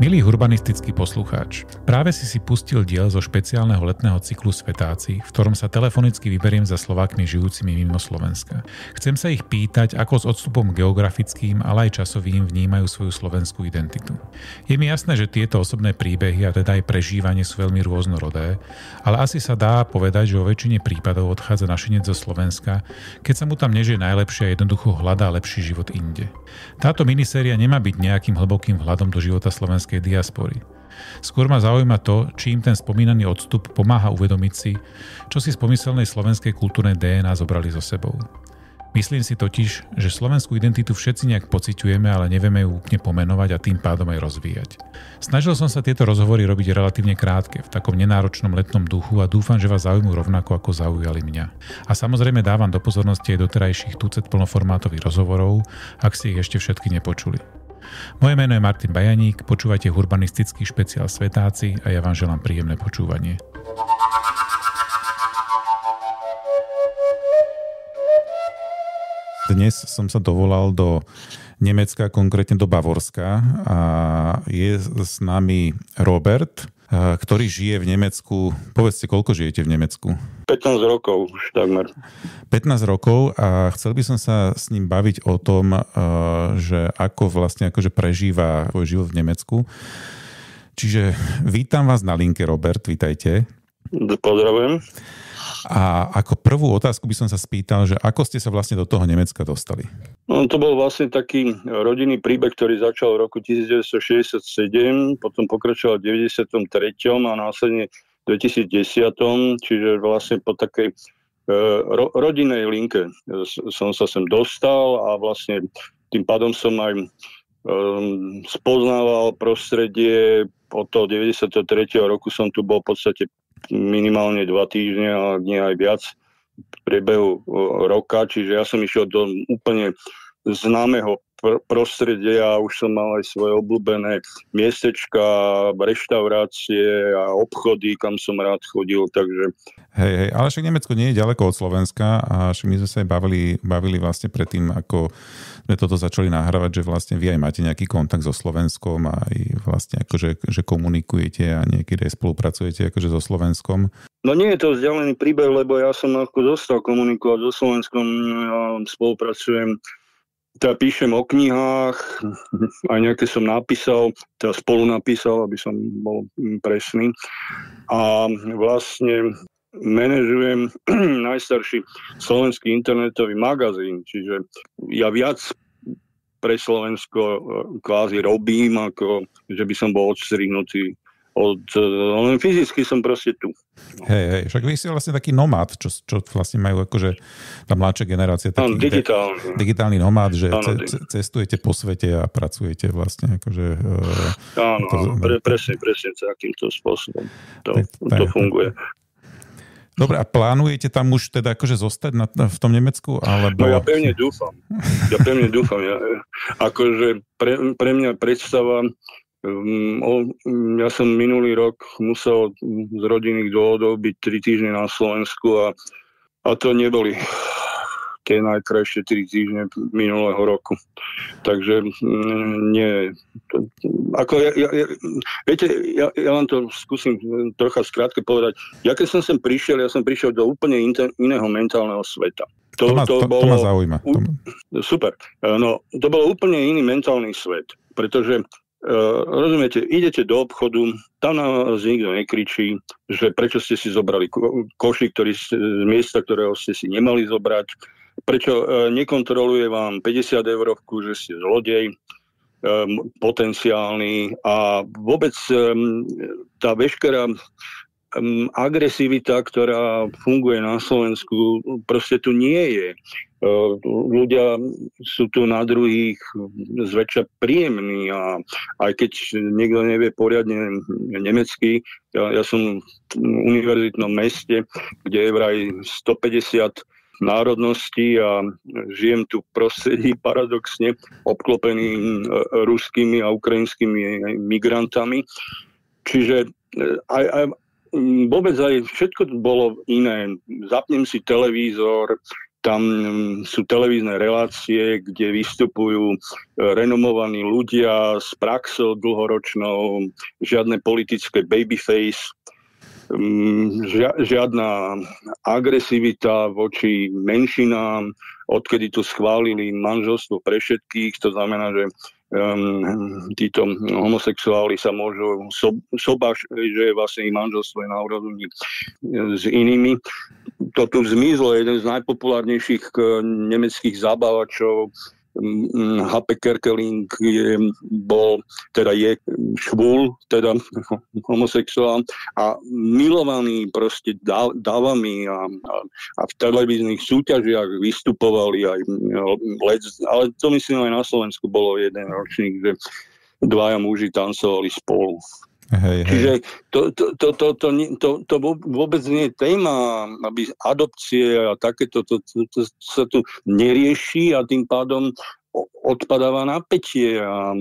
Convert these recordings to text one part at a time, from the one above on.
Milý urbanistický poslucháč, práve si pustil diel zo špeciálneho letného cyklu Svetáci, v ktorom sa telefonicky vyberiem za Slovákmi žijúcimi mimo Slovenska. Chcem sa ich pýtať, ako s odstupom geografickým, ale aj časovým vnímajú svoju slovenskú identitu. Je mi jasné, že tieto osobné príbehy a teda aj prežívanie sú veľmi rôznorodé, ale asi sa dá povedať, že vo väčšine prípadov odchádza našinec zo Slovenska, keď sa mu tam nežije najlepšie a jednoducho hľadá lepší život inde. Táto miniséria nemá byť nejakým hlbokým vhľadom do života slovenskej diaspory. Skôr ma zaujíma to, či im ten spomínaný odstup pomáha uvedomiť si, čo si z pomyselnej slovenskej kultúrnej DNA zobrali so sebou. Myslím si totiž, že slovenskú identitu všetci nejak pociťujeme, ale nevieme ju úplne pomenovať a tým pádom aj rozvíjať. Snažil som sa tieto rozhovory robiť relatívne krátke, v takom nenáročnom letnom duchu a dúfam, že vás zaujímujú rovnako ako zaujali mňa. A samozrejme dávam do pozornosti aj doterajších tucet plnoformátových rozhovorov, ak ste ich ešte všetky nepočuli. Moje meno je Martin Bajaník, počúvajte urbanistický špeciál Svetáci a ja vám želám príjemné počúvanie. Dnes som sa dovolal do Nemecka, konkrétne do Bavorska a je s nami Robert, ktorý žije v Nemecku. Povedzte, koľko žijete v Nemecku? 15 rokov už takmer. 15 rokov a chcel by som sa s ním baviť o tom, že ako vlastne akože prežíva svoj život v Nemecku. Čiže vítam vás na linke, Robert, vítajte. Pozdravujem. A ako prvú otázku by som sa spýtal, že ako ste sa vlastne do toho Nemecka dostali? No, to bol vlastne taký rodinný príbeh, ktorý začal v roku 1967, potom pokračoval v 93. a následne v 2010. Čiže vlastne po takej rodinnej linke som sa sem dostal a vlastne tým pádom som aj spoznával prostredie. Od toho 93. roku som tu bol v podstate minimálne 2 týždne, ale nie aj viac v priebehu roka, čiže ja som išiel do úplne známeho prostredia a už som mal aj svoje obľúbené miestečka, reštaurácie a obchody, kam som rád chodil, takže... Hej, ale však Nemecko nie je ďaleko od Slovenska a však my sme sa aj bavili vlastne predtým, ako sme toto začali nahrávať, že vlastne vy aj máte nejaký kontakt so Slovenskom a aj vlastne akože že komunikujete a niekedy aj spolupracujete akože so Slovenskom. No nie je to vzdialený príbeh, lebo ja som ako zostal komunikovať so Slovenskom, ja spolupracujem, teda píšem o knihách, aj nejaké som napísal, teda spolu napísal, aby som bol presný. A vlastne manažujem najstarší slovenský internetový magazín, čiže ja viac pre Slovensko kvázi robím, ako že by som bol odstrihnutý len fyzicky som proste tu. Hej, však vy ste vlastne taký nomád, čo vlastne majú akože tá mladšia generácia taký digitálny nomád, že cestujete po svete a pracujete vlastne akože... Áno, presne takýmto spôsobom to funguje. Dobre, a plánujete tam už teda akože zostať v tom Nemecku? Alebo... No ja pevne dúfam. Akože pre mňa predstava... Ja som minulý rok musel z rodinných dôvodov byť 3 týždne na Slovensku a to neboli tie najkrajšie 3 týždne minulého roku. Takže nie. Viete, ja vám to skúsim trocha skrátke povedať. Ja keď som sem prišiel, ja som prišiel do úplne iného mentálneho sveta. To ma zaujíma. Super. No, to bol úplne iný mentálny svet, pretože rozumiete, idete do obchodu, tam na vás nikto nekričí, že prečo ste si zobrali košík, z miesta, ktorého ste si nemali zobrať, prečo nekontroluje vám 50 eurovku, že ste zlodej potenciálny a vôbec tá veškerá agresivita, ktorá funguje na Slovensku, proste tu nie je. Ľudia sú tu na druhých zväčša príjemní a aj keď niekto nevie poriadne nemecky, ja som v univerzitnom meste, kde je vraj 150 národností a žijem tu v prostredí paradoxne obklopený ruskými a ukrajinskými migrantami. Čiže aj vôbec aj všetko bolo iné. Zapnem si televízor, tam sú televízne relácie, kde vystupujú renomovaní ľudia s praxou dlhoročnou, žiadne politické babyface, žiadna agresivita voči menšinám, odkedy tu schválili manželstvo pre všetkých, to znamená, že títo homosexuáli sa môžu že vlastne ich manželstvo je na úrovni s inými. To tu zmizlo, jeden z najpopulárnejších nemeckých zabávačov Happe Kerkeling je švúl, teda homosexuál a milovaný proste dávami a v televíznych súťažiach vystupovali aj ale to myslím aj na Slovensku bolo jeden ročník, že dvaja muži tancovali spolu. Hej. Čiže to vôbec nie je téma, aby adopcie a takéto to sa tu nerieši a tým pádom odpadáva napätie a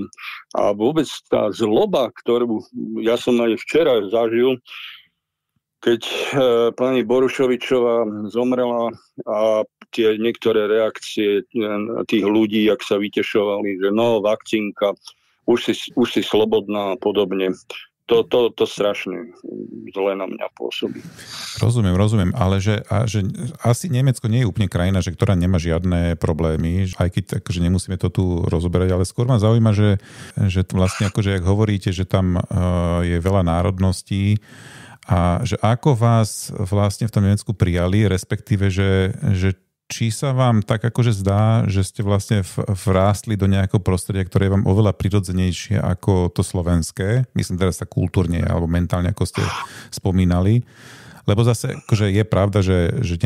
vôbec tá zloba, ktorú ja som aj včera zažil, keď pani Borušovičová zomrela a tie niektoré reakcie tých ľudí, jak sa vytešovali, že vakcínka, už si slobodná a podobne. To strašne zle na mňa pôsobí. Rozumiem, ale že asi Nemecko nie je úplne krajina, ktorá nemá žiadne problémy, aj keď akože nemusíme to tu rozoberať, ale skôr ma zaujíma, že vlastne akože, jak hovoríte, že tam je veľa národností a že ako vás vlastne v tom Nemecku prijali, respektíve, že či sa vám tak akože zdá, že ste vlastne vrástli do nejakého prostredia, ktoré je vám oveľa prirodzenejšie ako to slovenské? Myslím teraz tak kultúrne alebo mentálne, ako ste spomínali. Lebo zase akože je pravda, že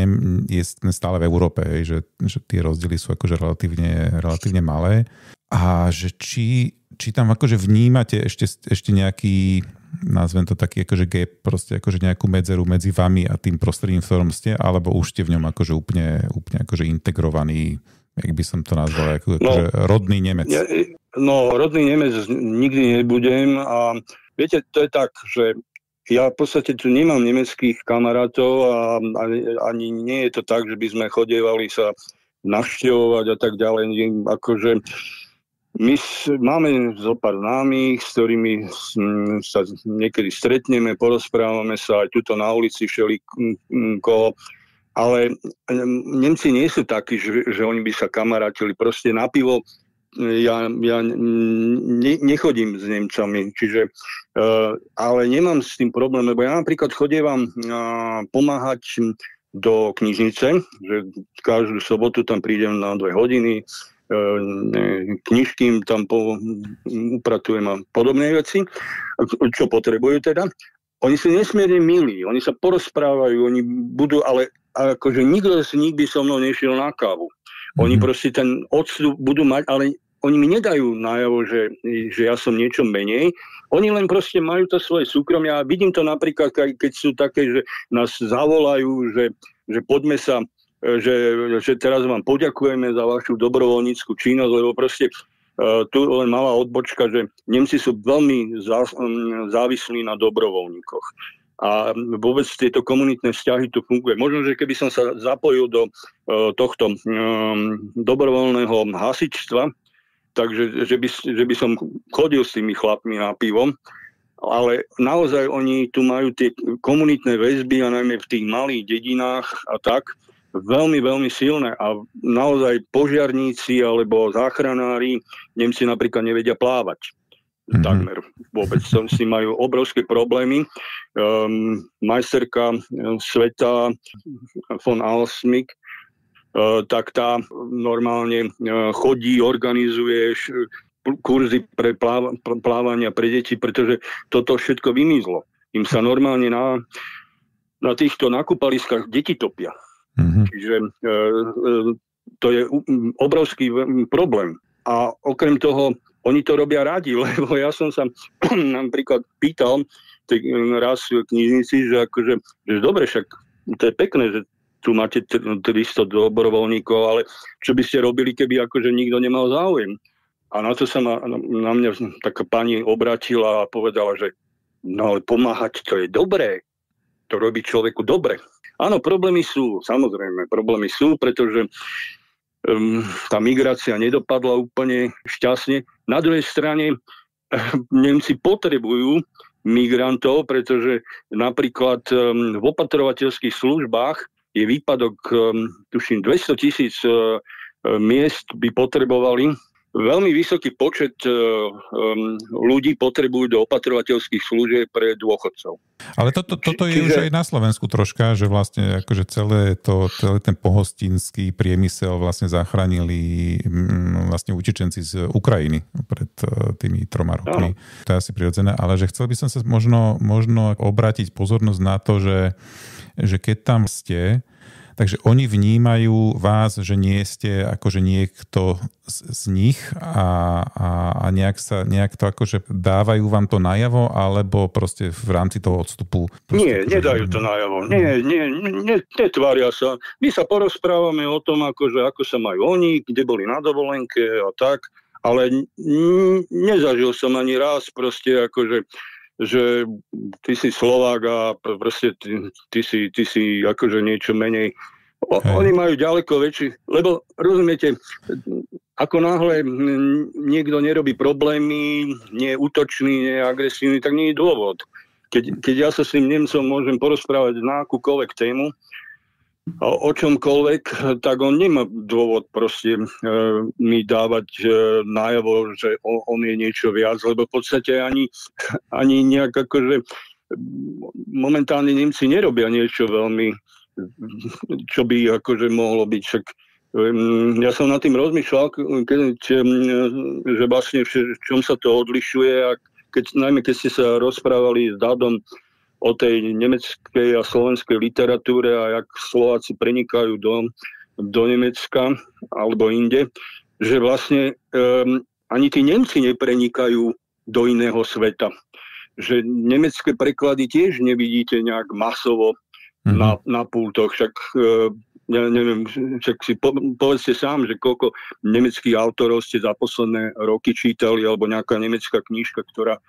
sme stále v Európe, že tie rozdiely sú akože relatívne malé. A že či tam akože vnímate ešte nejaký, nazvem to taký akože gap, proste akože nejakú medzeru medzi vami a tým prostredím, v ktorom ste, alebo už ste v ňom akože úplne akože integrovaný, jak by som to nazval, akože rodný Nemec. Rodný Nemec nikdy nebudem a viete, to je tak, že ja v podstate tu nemám nemeckých kamarátov a ani nie je to tak, že by sme chodievali sa navštevovať a tak ďalej, akože my máme zopár známych, s ktorými sa niekedy stretneme, porozprávame sa aj tuto na ulici koho, ale Nemci nie sú takí, že oni by sa kamarátili. Proste na pivo ja nechodím s Nemcami, čiže, ale nemám s tým problém, lebo ja napríklad chodievam pomáhať do knižnice, že každú sobotu tam prídem na 2 hodiny, knižky tam upratujem a podobné veci, čo potrebujú teda. Oni sú nesmierne milí, oni sa porozprávajú, oni budú, ale akože nikto si nikdy so mnou nešiel na kávu. Oni proste ten odstup budú mať, ale oni mi nedajú najavo, že ja som niečo menej. Oni len proste majú to svoje súkromie a vidím to napríklad, keď sú také, že nás zavolajú, že poďme sa že teraz vám poďakujeme za vašu dobrovoľníckú činnosť, lebo proste tu len malá odbočka, že Nemci sú veľmi závislí na dobrovoľníkoch. A vôbec tieto komunitné vzťahy tu funguje. Možno, že keby som sa zapojil do tohto dobrovoľného hasičstva, takže že by som chodil s tými chlapmi na pivom, ale naozaj oni tu majú tie komunitné väzby a najmä v tých malých dedinách a tak, veľmi, veľmi silné a naozaj požiarníci alebo záchranári, Nemci napríklad nevedia plávať. Takmer vôbec. S tým majú obrovské problémy. Majsterka sveta von Alsmik, tak tá normálne chodí, organizuje kurzy pre plávania pre deti, pretože toto všetko vymizlo. Im sa normálne na týchto nakúpaliskách deti topia. Čiže to je obrovský problém. A okrem toho, oni to robia radi, lebo ja som sa napríklad pýtal raz v knižnici, že akože, že dobre, však to je pekné, že tu máte 300 dobrovoľníkov, ale čo by ste robili, keby akože nikto nemal záujem? A na to sa na mňa taká pani obratila a povedala, že no ale pomáhať to je dobré. To robí človeku dobre. Áno, problémy sú, samozrejme, pretože tá migrácia nedopadla úplne šťastne. Na druhej strane Nemci potrebujú migrantov, pretože napríklad v opatrovateľských službách je výpadok, tuším, 200,000 miest by potrebovali. Veľmi vysoký počet ľudí potrebujú do opatrovateľských služieb pre dôchodcov. Ale toto je už aj na Slovensku troška, že vlastne akože celý ten pohostinský priemysel vlastne zachránili vlastne utečenci z Ukrajiny pred tými 3 rokmi. To je asi prirodzené, ale že chcel by som sa možno obrátiť pozornosť na to, že keď tam ste, takže oni vnímajú vás, že nie ste akože niekto z nich a nejak to akože dávajú vám to najavo, alebo proste v rámci toho odstupu? Nie, nedajú to najavo. Netvária sa. My sa porozprávame o tom, akože, ako sa majú oni, kde boli na dovolenke a tak, ale nezažil som ani raz proste akože že ty si Slovák a proste ty si akože niečo menej. Oni majú ďaleko väčší, lebo rozumiete, ako náhle niekto nerobí problémy, nie je útočný, nie je agresívny, tak nie je dôvod. Keď ja sa s tým Nemcom môžem porozprávať na akúkoľvek tému, o čomkoľvek, tak on nemá dôvod proste mi dávať najavo, že on je niečo viac, lebo v podstate ani nejak akože momentálne Nemci nerobia niečo veľmi, čo by akože mohlo byť. Však ja som nad tým rozmýšľal, že vlastne v čom sa to odlišuje a najmä keď ste sa rozprávali s Dadom o tej nemeckej a slovenskej literatúre a jak Slováci prenikajú do Nemecka alebo inde, že vlastne ani tí Nemci neprenikajú do iného sveta. Že nemecké preklady tiež nevidíte nejak masovo na pultoch. Však ja neviem, však si povedzte sám, že koľko nemeckých autorov ste za posledné roky čítali, alebo nejaká nemecká knižka, ktorá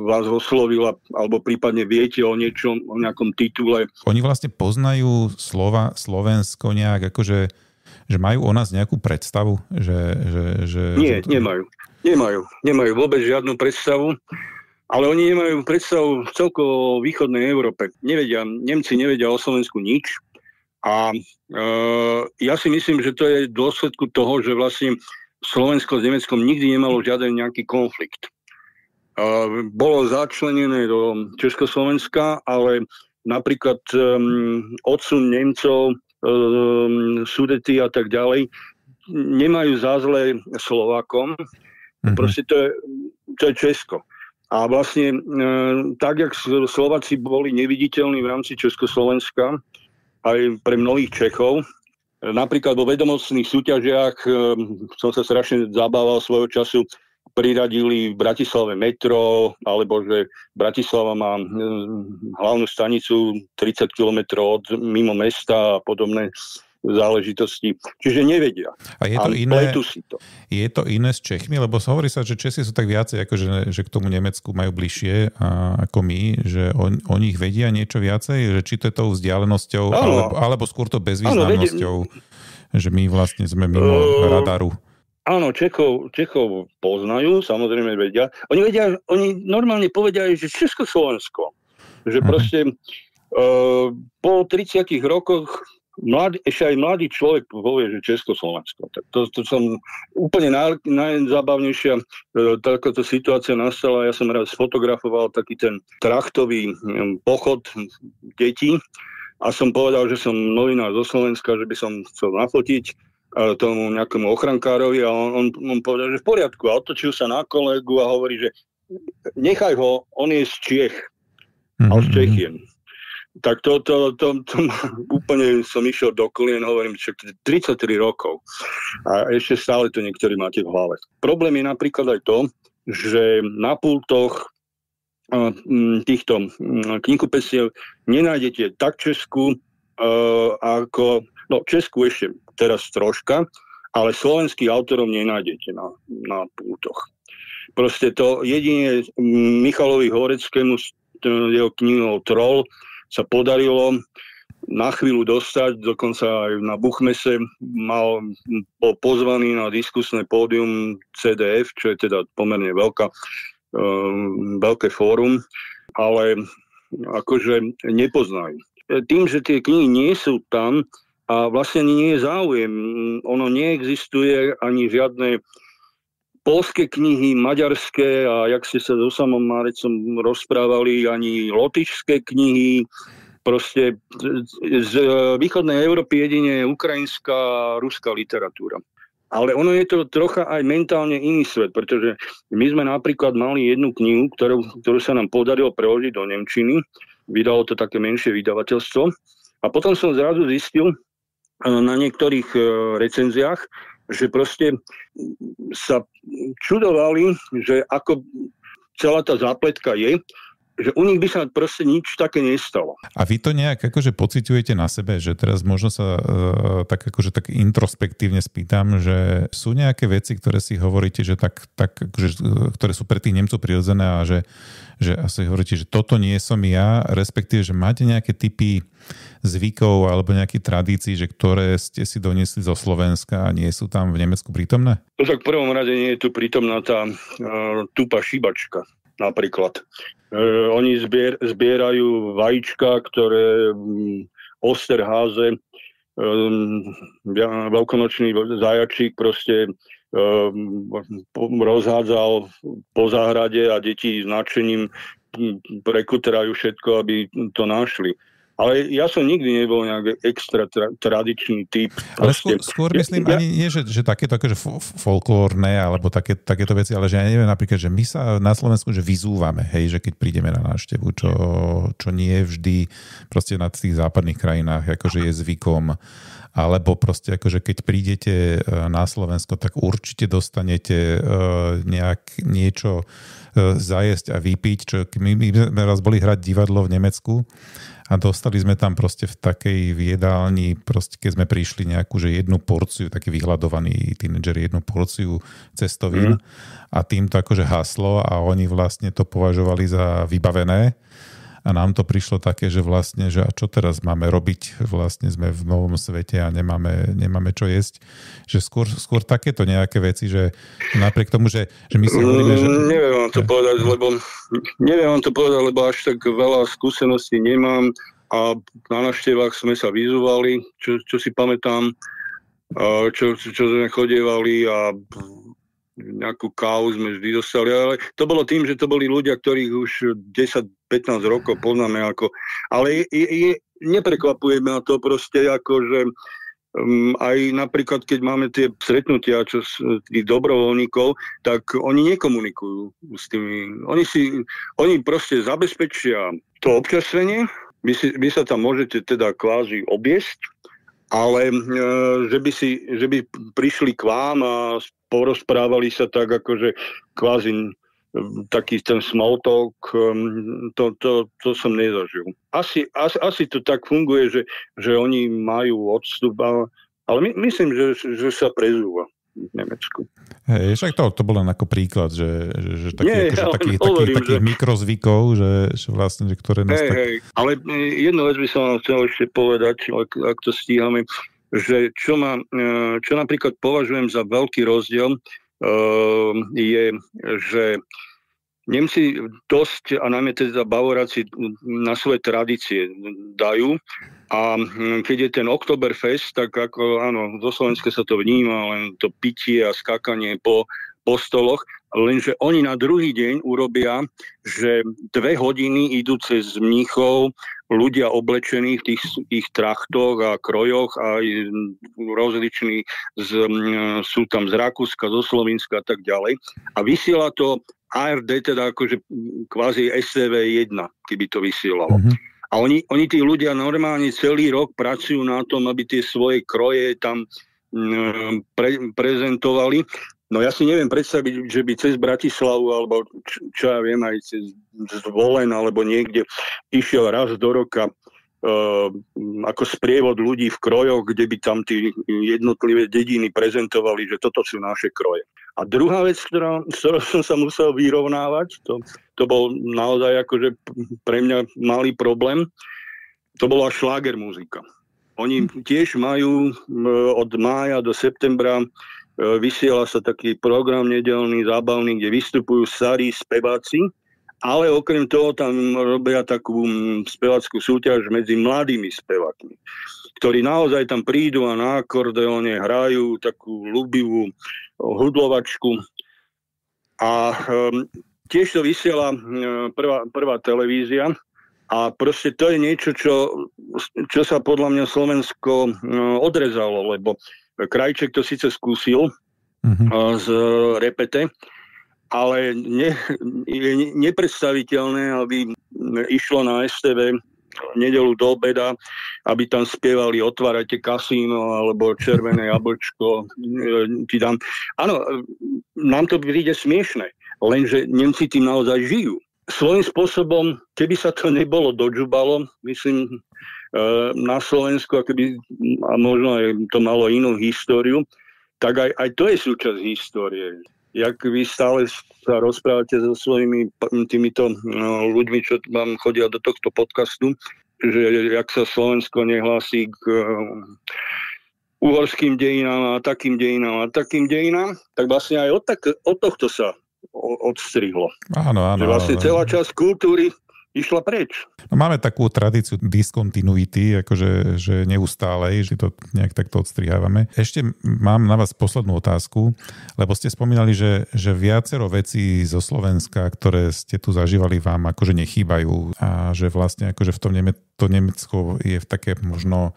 vás oslovila, alebo prípadne viete o niečom, o nejakom titule. Oni vlastne poznajú Slovensko nejak, akože, že majú o nás nejakú predstavu? Nie, nemajú vôbec žiadnu predstavu, ale oni nemajú predstavu celkovo o východnej Európe. Nemci nevedia o Slovensku nič a ja si myslím, že to je v dôsledku toho, že vlastne Slovensko s Nemeckom nikdy nemalo žiaden nejaký konflikt. Bolo začlenené do Československa, ale napríklad odsun Nemcov, Sudety a tak ďalej nemajú za zlé Slovákom. Proste to je Česko. A vlastne tak, jak Slováci boli neviditeľní v rámci Československa, aj pre mnohých Čechov, napríklad vo vedomostných súťažiach som sa strašne zabával svojho času, priradili v Bratislave metro, alebo že Bratislava má hlavnú stanicu 30 km mimo mesta a podobné záležitosti. Čiže nevedia. A je to iné s Čechmi? Lebo hovorí sa, že Česi sú tak viacej, akože, že k tomu Nemecku majú bližšie ako my, že o nich vedia niečo viacej? Že či to je tou vzdialenosťou, alebo skôr to bezvýznamnosťou, že my vlastne sme mimo radaru. Áno, Čechov poznajú, samozrejme vedia. Oni normálne povedia, že Československo. Že proste po 30 rokoch ešte aj mladý človek povie, že Československo. To som úplne najzábavnejšia takáto situácia nastala. Ja som raz fotografoval taký ten trachtový pochod detí a som povedal, že som novinár zo Slovenska, že by som chcel nafotiť tomu nejakému ochrankárovi a on povedal, že v poriadku a otočil sa na kolegu a hovorí, že nechaj ho, on je z Čiech. ale z Čechien. Tak to úplne som išiel do kolien, hovorím, že 33 rokov a ešte stále to niektorí máte v hlave. Problém je napríklad aj to, že na pultoch týchto knihkupectiev nenájdete tak Česku ako, Česku ešte teraz troška, ale slovenských autorov nenájdete na pultoch. Proste to jedine Michalovi Horeckému jeho knihou Troll sa podarilo na chvíľu dostať, dokonca aj na Buchmese bol pozvaný na diskusné pódium CDF, čo je teda pomerne veľké fórum, ale akože nepoznajú. Tým, že tie knihy nie sú tam a vlastne ani nie je záujem, ono neexistuje ani žiadne poľské knihy, maďarské a jak ste sa so Samom Márecom rozprávali, ani lotyšské knihy. Proste z východnej Európy jedine ukrajinská a ruská literatúra. Ale ono je to trocha aj mentálne iný svet, pretože my sme napríklad mali jednu knihu, ktorú sa nám podarilo preložiť do nemčiny. Vydalo to také menšie vydavateľstvo. A potom som zrazu zistil na niektorých recenziách, že proste sa čudovali, že ako celá tá zápletka je, že u nich by sa proste nič také nestalo. A vy to nejak akože pociťujete na sebe, že teraz možno sa tak introspektívne spýtam, že sú nejaké veci, ktoré si hovoríte, že tak akože, ktoré sú pre tých Nemcov prirodzené a že asi hovoríte, že toto nie som ja, respektíve, že máte nejaké typy zvykov alebo nejaké tradícií, že ktoré ste si doniesli zo Slovenska a nie sú tam v Nemecku prítomné? No tak v prvom rade nie je tu prítomná tá tupá šibačka napríklad. Oni zbierajú vajíčka, ktoré Osterháze, veľkonočný zajačík proste rozhádzal po záhrade a deti s nadšením prekuterajú všetko, aby to našli. Ale ja som nikdy nebol nejak extra tradičný typ. Ale skôr myslím, ani nie, že takéto akože folklórne, alebo takéto veci, ale že ja neviem napríklad, že my sa na Slovensku že vyzúvame, hej, že keď prídeme na návštevu, čo nie je vždy proste na tých západných krajinách, akože je zvykom, alebo proste akože keď prídete na Slovensko, tak určite dostanete niečo zajesť a vypiť, čo my sme raz boli hrať divadlo v Nemecku a dostali sme tam proste v takej jedálni, proste keď sme prišli nejakú, že jednu porciu, taký vyhľadovaný tínedžeri, jednu porciu cestovín a tým to akože haslo a oni vlastne to považovali za vybavené a nám to prišlo také, že vlastne, že a čo teraz máme robiť, vlastne sme v novom svete a nemáme čo jesť, že skôr takéto nejaké veci, že napriek tomu, že my si hovoríme, že... Neviem vám to povedať, lebo až tak veľa skúseností nemám a na návštevách sme sa vyzúvali, čo si pamätám, čo sme chodievali a nejakú kávu sme vždy dostali, ale to bolo tým, že to boli ľudia, ktorých už 10-15 rokov poznáme ale neprekvapuje ma to proste že aj napríklad, keď máme tie stretnutia tých dobrovoľníkov, tak oni nekomunikujú s tými. Oni proste zabezpečia to občerstvenie, vy sa tam môžete teda kvázi objesť, ale že by prišli k vám a porozprávali sa tak akože kvázi taký ten small talk, to som nezažil. Asi to tak funguje, že oni majú odstup, ale myslím, že sa prezúva v Nemecku. Hej, však to bolo len ako príklad, že takých mikrozvykov, že vlastne, že ktoré nás Ale jednu vec by som vám chcel ešte povedať, ak to stíhame, že čo napríklad považujem za veľký rozdiel, je, že Nemci dosť, a najmä teda Bavoráci, na svoje tradície dajú. A keď je ten Oktoberfest, tak ako, áno, zo Slovenska sa to vníma, len to pitie a skákanie po stoloch, lenže oni na druhý deň urobia, že 2 hodiny idú cez mníchov ľudia oblečení v tých ich trachtoch a krojoch a rozliční sú tam z Rakúska, zo Slovenska a tak ďalej. A vysiela to ARD, teda akože kvázi STV1, keby to vysielalo. Mm-hmm. A oni tí ľudia normálne celý rok pracujú na tom, aby tie svoje kroje tam prezentovali. No ja si neviem predstaviť, že by cez Bratislavu, alebo čo ja viem, aj cez Zvolen, alebo niekde išiel raz do roka ako sprievod ľudí v krojoch, kde by tam tí jednotlivé dediny prezentovali, že toto sú naše kroje. A druhá vec, s ktorou som sa musel vyrovnávať, to bol naozaj akože pre mňa malý problém, to bola šláger muzika. Oni tiež majú od mája do septembra vysiela sa taký program nedeľný, zábavný, kde vystupujú starí speváci, ale okrem toho tam robia takú speváckú súťaž medzi mladými spevákmi, ktorí naozaj tam prídu a na akordeóne hrajú takú ľúbivú hudlovačku. A tiež to vysiela prvá televízia. A proste to je niečo, čo sa podľa mňa Slovensko odrezalo, lebo Krajček to síce skúsil z Repete, ale je nepredstaviteľné, aby išlo na STV nedeľu do obeda, aby tam spievali Otvárajte kasíno alebo Červené jablčko. Áno, nám to príde smiešne, lenže Nemci tým naozaj žijú. Svojím spôsobom, keby sa to nebolo dodžubalo, myslím, na Slovensku, a možno aj to malo inú históriu, tak aj to je súčasť histórie. Jak vy stále sa rozprávate so svojimi týmito ľuďmi, čo vám chodia do tohto podcastu, že jak sa Slovensko nehlási k uhorským dejinám a takým dejinám, tak vlastne aj od tohto sa odstrihlo. Áno. Že vlastne celá časť kultúry išla preč. No, máme takú tradíciu diskontinuity, akože že neustálej, že to nejak takto odstrihávame. Ešte mám na vás poslednú otázku, lebo ste spomínali, že viacero vecí zo Slovenska, ktoré ste tu zažívali, vám akože nechýbajú a že vlastne akože v tom to Nemecko je v také možno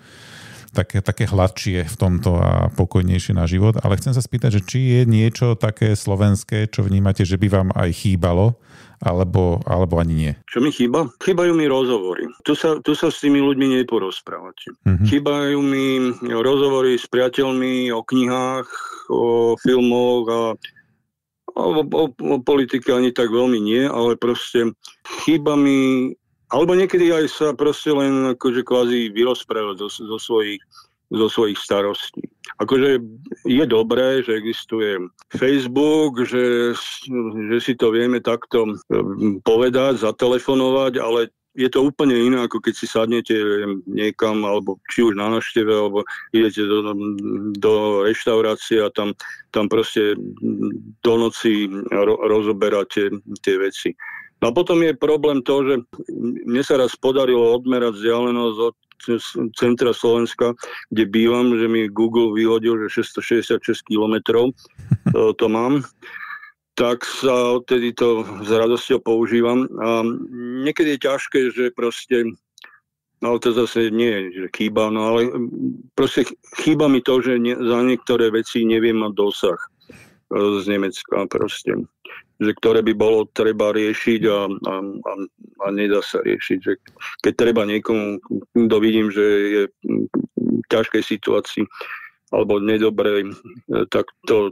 také hladšie v tomto a pokojnejšie na život. Ale chcem sa spýtať, že či je niečo také slovenské, čo vnímate, že by vám aj chýbalo, alebo ani nie? Čo mi chýba? Chýbajú mi rozhovory. Tu sa s tými ľuďmi neporozprávate. Mm-hmm. Chýbajú mi rozhovory s priateľmi o knihách, o filmoch a o politike ani tak veľmi nie, ale proste chýba mi. Alebo niekedy aj sa proste len akože kvázi vyrozprávať zo svojich starostí. Akože je dobré, že existuje Facebook, že si to vieme takto povedať, zatelefonovať, ale je to úplne iné, ako keď si sadnete niekam, alebo či už na návšteve, alebo idete do reštaurácie a tam proste do noci rozoberáte tie veci. No a potom je problém to, že mne sa raz podarilo odmerať vzdialenosť od centra Slovenska, kde bývam, že mi Google vyhodil, že 666 kilometrov to mám. Tak sa odtedy to s radosťou používam. A niekedy je ťažké, že proste, no to zase nie je, že chýba, no ale proste chýba mi to, že za niektoré veci neviem mať dosah z Nemecka proste. Že ktoré by bolo treba riešiť a nedá sa riešiť. Že keď treba niekomu, kto vidím, že je v ťažkej situácii alebo nedobrej, tak to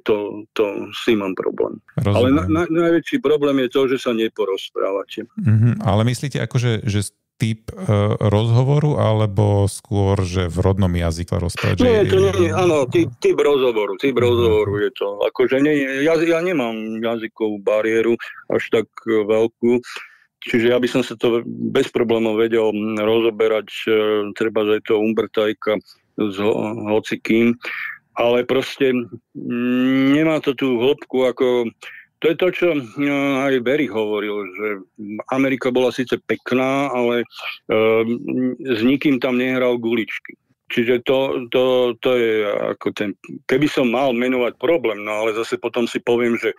s tým mám problém. Rozumiem. Ale najväčší problém je to, že sa neporozprávate. Mm-hmm. Ale myslíte akože, že typ rozhovoru, alebo skôr, že v rodnom jazyku rozprávať? Nie, to nie, áno, typ rozhovoru je to. Akože ja nemám jazykovú bariéru až tak veľkú, čiže ja by som sa to bez problémov vedel rozoberať, treba aj to Umbertajka s hocikým, ale proste nemá to tú hĺbku ako. To je to, čo aj Berry hovoril, že Amerika bola síce pekná, ale s nikým tam nehral guličky. Čiže to je ako ten. Keby som mal menovať problém, no ale zase potom si poviem, že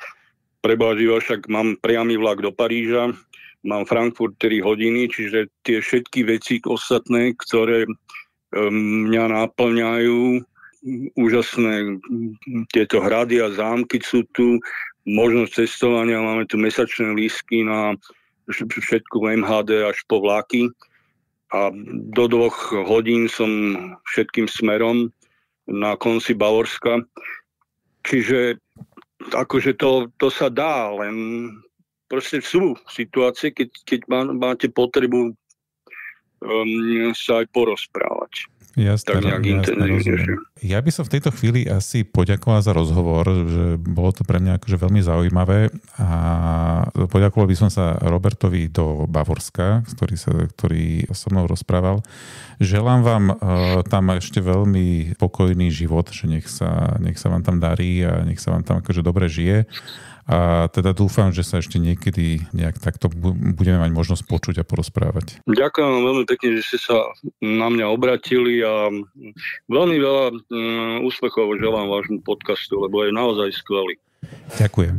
preboha živá, však mám priamy vlak do Paríža, mám Frankfurt 3 hodiny, čiže tie všetky veci ostatné, ktoré mňa náplňajú, úžasné tieto hrady a zámky sú tu, možnosť cestovania, máme tu mesačné lístky na všetku MHD až po vlaky a do 2 hodín som všetkým smerom na konci Bavorska. Čiže akože to sa dá, len proste sú situácie, keď máte potrebu sa aj porozprávať. Jasne, ja by som v tejto chvíli asi poďakoval za rozhovor, že bolo to pre mňa akože veľmi zaujímavé a poďakoval by som sa Robertovi do Bavorska, ktorý so mnou rozprával. Želám vám tam ešte veľmi pokojný život, že nech sa vám tam darí a nech sa vám tam akože dobre žije. A teda dúfam, že sa ešte niekedy nejak takto budeme mať možnosť počuť a porozprávať. Ďakujem vám veľmi pekne, že ste sa na mňa obratili a veľmi veľa úspechov želám vášmu podcastu, lebo je naozaj skvelý. Ďakujem.